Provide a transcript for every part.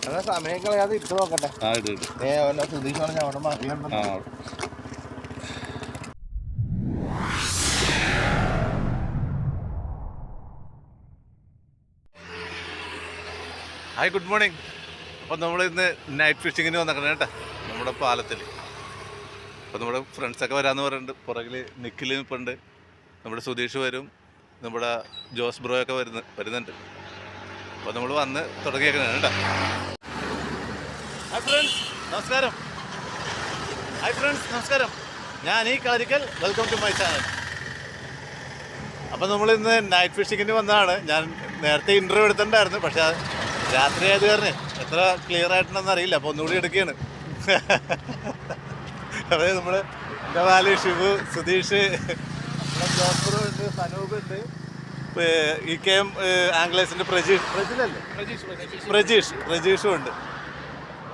എന്നാ സമയം കളയാതെ ഇട്ട് നോക്കട്ടെ. സുധീഷ് പറഞ്ഞ അവിടെ മറിയുണ്ടോ. Hi, good morning. അപ്പോൾ നമ്മൾ ഇന്ന് നൈറ്റ് ഫിഷിങ്ങിന് വന്നേക്കണം കേട്ടോ, നമ്മുടെ പാലത്തിൽ. അപ്പോൾ നമ്മുടെ ഫ്രണ്ട്സൊക്കെ വരാമെന്ന് പറയുന്നുണ്ട്. പുറകിൽ നിഖിൽ നിൽപ്പുണ്ട്, നമ്മുടെ സുധീഷ് വരും, നമ്മുടെ ജോസ് ബ്രോയൊക്കെ വരുന്നുണ്ട്. അപ്പോൾ നമ്മൾ വന്ന് തുടങ്ങിയേക്കണം കേട്ടോ. ഹായ് ഫ്രണ്ട്സ്, നമസ്കാരം. ഞാൻ ഈ Kalarickal. Welcome to my channel. അപ്പോൾ നമ്മളിന്ന് നൈറ്റ് ഫിഷിങ്ങിന് വന്നതാണ്. ഞാൻ നേരത്തെ ഇൻ്റർവ്യൂ എടുത്തിട്ടുണ്ടായിരുന്നു, പക്ഷേ രാത്രി ആയത് കാരണം എത്ര ക്ലിയർ ആയിട്ടുണ്ടെന്ന് അറിയില്ല. അപ്പോൾ ഒന്നുകൂടി എടുക്കുകയാണ്. അതായത് നമ്മൾ ഗവാലി, ഷിബു, സുധീഷ്, ജോസ്ബ്രോ ഉണ്ട്, സനൂപ് ഉണ്ട്, EKM ആംഗ്ലേഴ്സിൻ്റെ പ്രജീഷും ഉണ്ട്.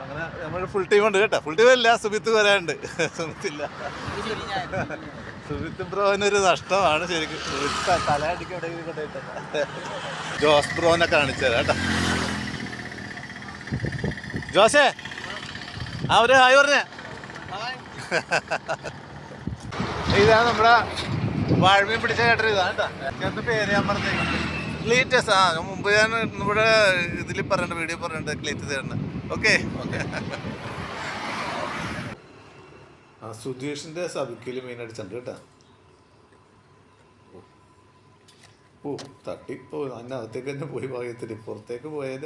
അങ്ങനെ നമ്മൾ ഫുൾ ടീം ഉണ്ട് കേട്ടോ. ഫുൾ ടീം അല്ല, സുബിത്ത് വരാനുണ്ട്. സുബിത്ത് ബ്രോനൊരു നഷ്ടമാണ് ശരിക്കും. തലയടിക്ക് എവിടെയെങ്കിലും കൊണ്ടുപോയിട്ട് ജോസ് ബ്രോനെ കാണിച്ചത് കേട്ടോ. ജോസേ, ഒരു ഹായ് പറഞ്ഞേ. ഇതാണ് നമ്മുടെ വാഴമീൻ പിടിച്ച ചേട്ടൻ. ഇതാണ് കേട്ടോ. ചേട്ടൻ്റെ പേര് ഞാൻ പറഞ്ഞേ, ക്ലീറ്റസ്. മുമ്പ് ഞാൻ നമ്മുടെ ഇതിൽ പറഞ്ഞിട്ട്, വീഡിയോ പറഞ്ഞിട്ട് ക്ലീറ്റസ് ചേട്ടൻ. ഓക്കെ. സുധീഷിൻ്റെ സബിക്കയിൽ മീൻ അടിച്ചിട്ടുണ്ട് കേട്ടോ. തട്ടി അതിനകത്തേക്ക് തന്നെ പോയി ഭാഗ്യത്തിന്. പുറത്തേക്ക് പോയാൽ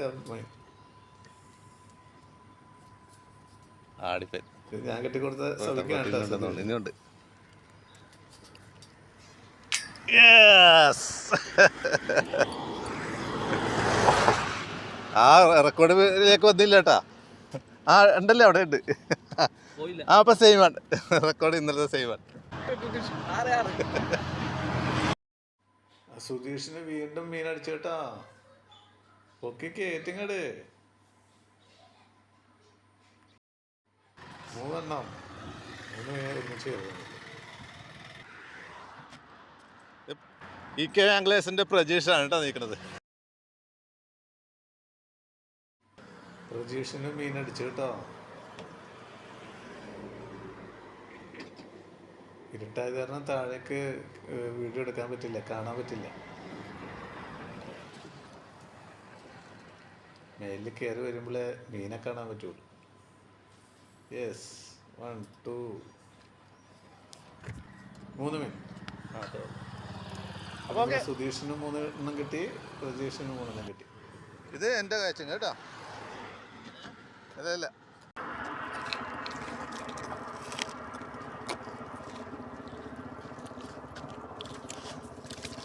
ഞാൻ കെട്ടിക്കൊടുത്ത സബിക്കുണ്ട്. ആ റെക്കോർഡിലേക്ക് വന്നില്ല കേട്ടാ. ഉണ്ടല്ലേ, അവിടെ ഉണ്ട്. അപ്പൊ സെയിം ആണ് റെക്കോർഡ്, ഇന്നലത്തെ സെയിം ആണ്. സുധീഷിന് വീണ്ടും മീൻ അടിച്ചു കേട്ടാ. ഓക്കെ, കേറ്റിങ്ങട് 3 എണ്ണം ഒരുമിച്ച്. EKM ആംഗ്ലേഴ്സിന്റെ പ്രജീഷാണ് കേട്ടോ നിൽക്കുന്നത്. പ്രജീഷിന് മീൻ അടിച്ചു കേട്ടോ. ഇരുട്ടായത് കാരണം താഴേക്ക് വീഡിയോ എടുക്കാൻ പറ്റില്ല, കാണാൻ പറ്റില്ല. മേലിൽ കയറി വരുമ്പോഴേ മീനെ കാണാൻ പറ്റുള്ളൂ. യെസ്, 1 2 3 മീൻ. അപ്പോൾ സുധീഷിന് 3 എണ്ണം കിട്ടി, പ്രജീഷിന് 3 എണ്ണം കിട്ടി. ഇത് എൻ്റെ കാഴ്ച കേട്ടോ. അതല്ല,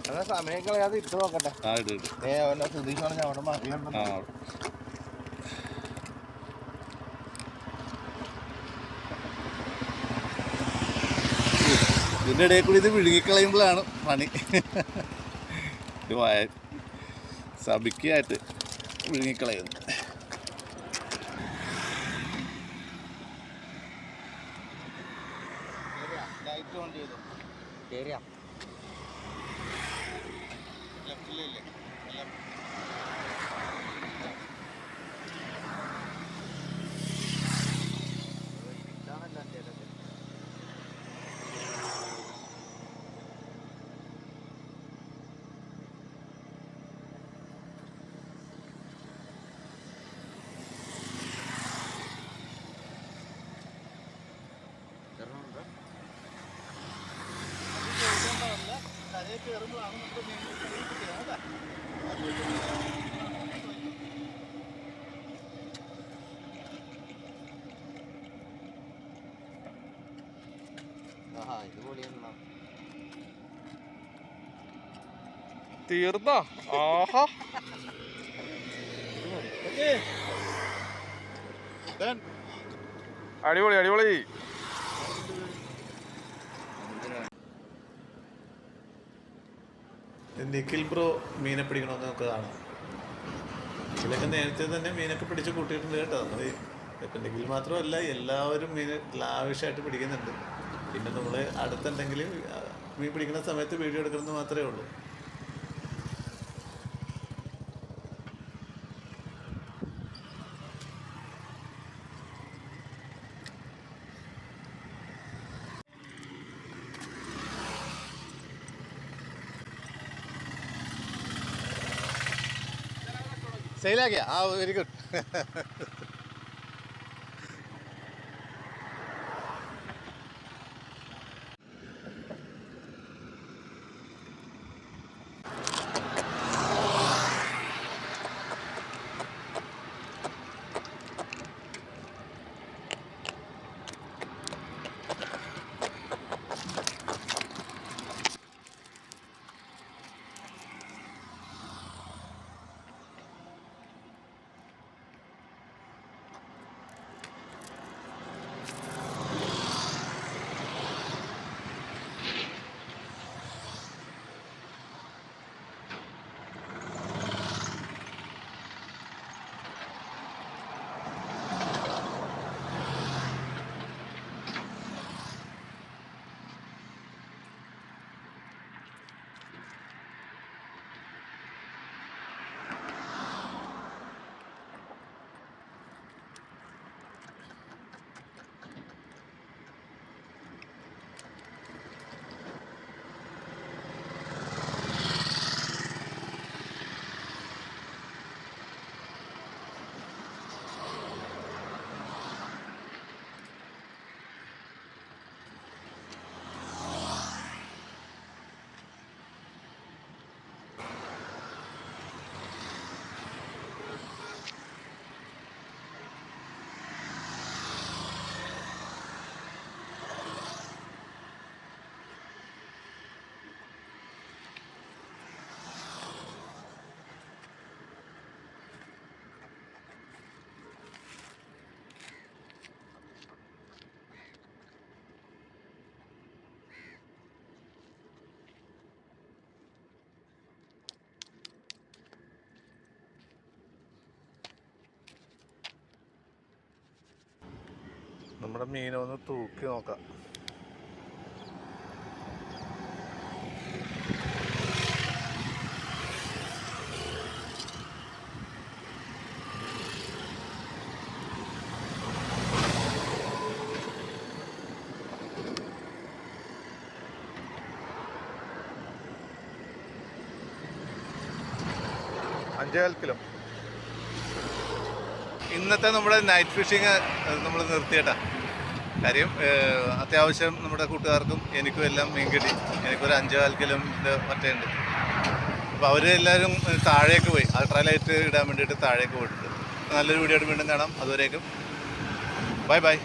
എന്നാ സമയം കളയാതെ ഇട്ട് നോക്കട്ടെ. സുധീഷ് പറഞ്ഞ അവിടെ മറിയുണ്ടോ. ഇതിൻ്റെ ഇടയിൽ കൂടി ഇത് വിഴുങ്ങിക്കളയുമ്പോഴാണ് പണി. സബിക്കായിട്ട് വിഴുങ്ങിക്കളയുന്നു. ലൈറ്റ് ഓൺ ചെയ്തു. ലെഫ്റ്റിലില്ലേ? കയറുമ്പോഴാണ് നമ്മുടെ മീൻ കിട്ടുക. തീർന്ന ആഹാ. അടിപൊളി അടിപൊളി. നിഖിൽ ബ്രോ മീനെ പിടിക്കണമെന്ന് നമുക്ക് കാണാം. ഇതിലൊക്കെ നേരത്തെ തന്നെ മീനൊക്കെ പിടിച്ച് കൂട്ടിയിട്ടുണ്ട് കേട്ടോ. നമ്മൾ ഇപ്പം നിഖിൽ മാത്രമല്ല, എല്ലാവരും മീൻ ലാവിഷായിട്ട് പിടിക്കുന്നുണ്ട്. പിന്നെ നമ്മൾ അടുത്തുണ്ടെങ്കിൽ മീൻ പിടിക്കുന്ന സമയത്ത് വീഡിയോ എടുക്കുന്നത് മാത്രമേ ഉള്ളൂ. സെയിലാക്കിയ ആ വെരി ഗുഡ്. നമ്മുടെ മീനെ ഒന്ന് തൂക്കി നോക്കാം. അഞ്ചേകാൽ കിലോ. ഇന്നത്തെ നമ്മുടെ നൈറ്റ് ഫിഷിങ് നമ്മൾ നിർത്തിയേട്ടാ. കാര്യം അത്യാവശ്യം നമ്മുടെ കൂട്ടുകാർക്കും എനിക്കും എല്ലാം മീൻ കിട്ടി. എനിക്കൊരു 5.25 കിലോൻ്റെ മറ്റേ ഉണ്ട്. അപ്പോൾ അവരെല്ലാവരും താഴേക്ക് പോയി, അൾട്രാലൈറ്റ് ഇടാൻ വേണ്ടിയിട്ട് താഴേക്ക് പോയിട്ടുണ്ട്. നല്ലൊരു വീഡിയോ ആയിട്ട് വീണ്ടും കാണാം. അതുവരേക്കും ബൈ ബൈ.